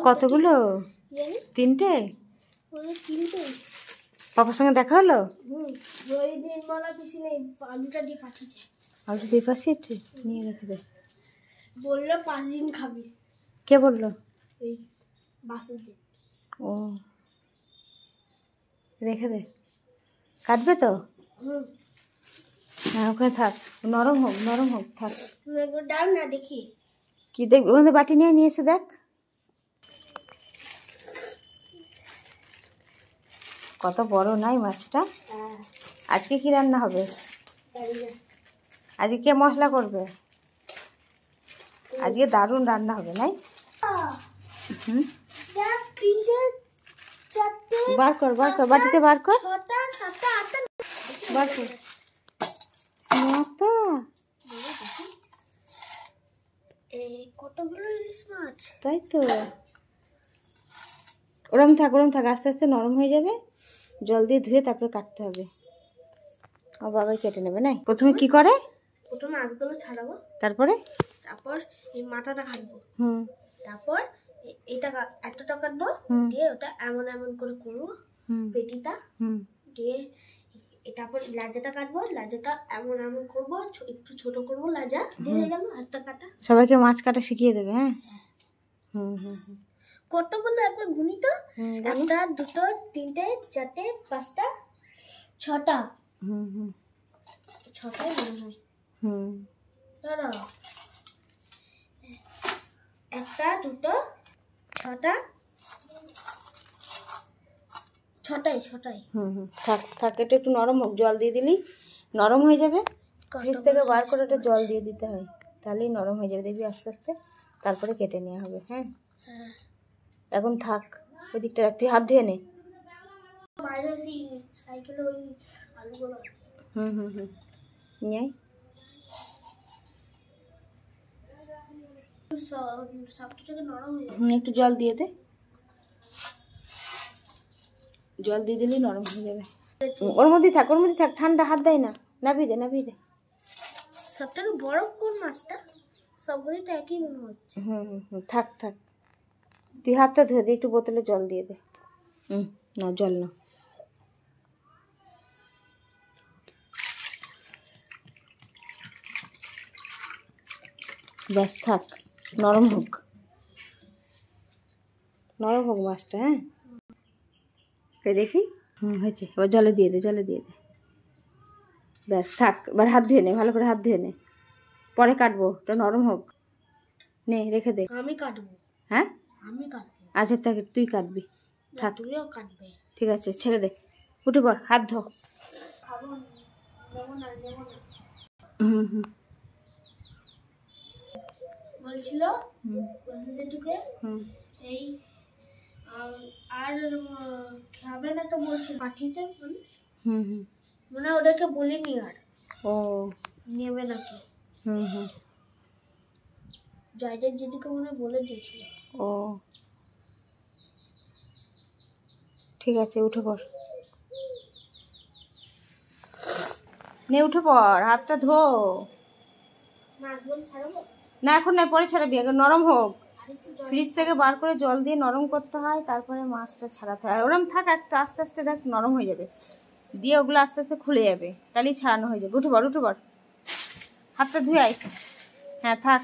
কতগুলো? তিনটে? পাপার সঙ্গে দেখা হলো? আলুটা দিয়ে পাঠিয়েছে। আলু দিয়ে পাঠিয়েছে? নিয়ে রেখে দে। বললো 5 দিন খাবি। কে বললো? এই বাসুদেব। ও রেখে দে, কাটবে তো? হ্যাঁ ওখানে থাক, নরম হোক নরম হোক, থাক। ডাল না দেখি কি দেখবি? ওখানে বাটি নিয়ে এসে দেখ কত বড় নাই মাছটা। আজকে কি রান্না হবে? আজকে কে মশলা করবে? আজকে দারুণ রান্না হবে নাই? বার কর বার কর, বাটিতে বার কর, বার কর। কতগুলো ইলিশ মাছ, তাই তো। ওরম থাক আস্তে আস্তে নরম হয়ে যাবে। জল দিয়ে ধুয়ে তারপরে কাটতে হবে। ও বাবাই কেটে নেবে। নাই প্রথমে কি করে? প্রথমে মাছগুলো ছাড়াবো, তারপর এই মাথাটা কাটবো, তারপর এটা এতটা কাটবো, দিয়ে ওটা এমন এমন করে করবো পেটিটা, দিয়ে তারপর লাজাটা কাটবো, লাজাটা এমন এমন করবো, একটু ছোট করবো লাজা, দিয়ে হয়ে গেল একটা কাটা। সবাইকে মাছ কাটা শিখিয়ে দেবে। হ্যাঁ কতগুলো একবার গুনি তো? 1 2 3 4 5 6টা। ছটাই মনে হয়। ধরো 1 2 6টা, ছটাই। থাক এটা একটু নরম হোক, জল দিয়ে দিলি নরম হয়ে যাবে। ফ্রিজ থেকে বার করে ওটা জল দিয়ে দিতে হয়, তাহলেই নরম হয়ে যাবে। দেখবি আস্তে আস্তে তারপরে কেটে নেওয়া হবে। হ্যাঁ এখন থাক, ওই দিকটা রাখতে। হাত ধুয়ে নে। বাইরে সাইকেলে ওই আলুগুলো আছে। নিয়ে একটু জল দিয়ে দে, জল দিয়ে দিলেই নরম হয়ে যাবে। ওর মধ্যেই থাক ঠান্ডা, হাত দেয় না। নাবিয়ে দে। সবথেকে বড় কোন মাছটা? সবগুলোই তো একই মনে হচ্ছে। থাক তুই হাতটা ধুয়ে দে, একটু বোতলে জল দিয়ে দে। না জল না, ব্যাস থাক, নরম হোক মাছটা। হ্যাঁ দেখি হয়েছে। এবার জলে দিয়ে দে। ব্যাস থাক, এবার হাত ধুয়ে নে, ভালো করে হাত ধুয়ে নে, পরে কাটবো। ওটা নরম হোক, নে রেখে দে। আমি কাটবো। হ্যাঁ আমি কাটবো। আচ্ছা থাক, তুই কাটবি, থাক। তুইও কাটবে। ঠিক আছে ছেড়ে দে, উঠে পড়, হাত ধো। খাবো না। বলছিল যেটুকে এই আর খাবেন একটা বলছিল, পাঠিয়েছে। মনে হয় ওদেরকে বলিনি আর। ও নেবে নাকি? জয়দেব যেদিকে মনে বলে দিয়েছিল। ও ঠিক আছে, উঠে পড়, নে উঠে পড়, হাতটা ধো। মাছগুলো ছাড়াবো না এখন নয়, পরে ছাড়াবি, আগে নরম হোক। ফ্রিজ থেকে বার করে জল দিয়ে নরম করতে হয়, তারপরে মাছটা ছাড়াতে হয়। ওরম থাক, একটা আস্তে আস্তে দেখ নরম হয়ে যাবে, দিয়ে ওগুলো আস্তে আস্তে খুলে যাবে, তাহলেই ছাড়ানো হয়ে যাবে। উঠে পড়, হাতটা ধুয়ে আয়। হ্যাঁ থাক।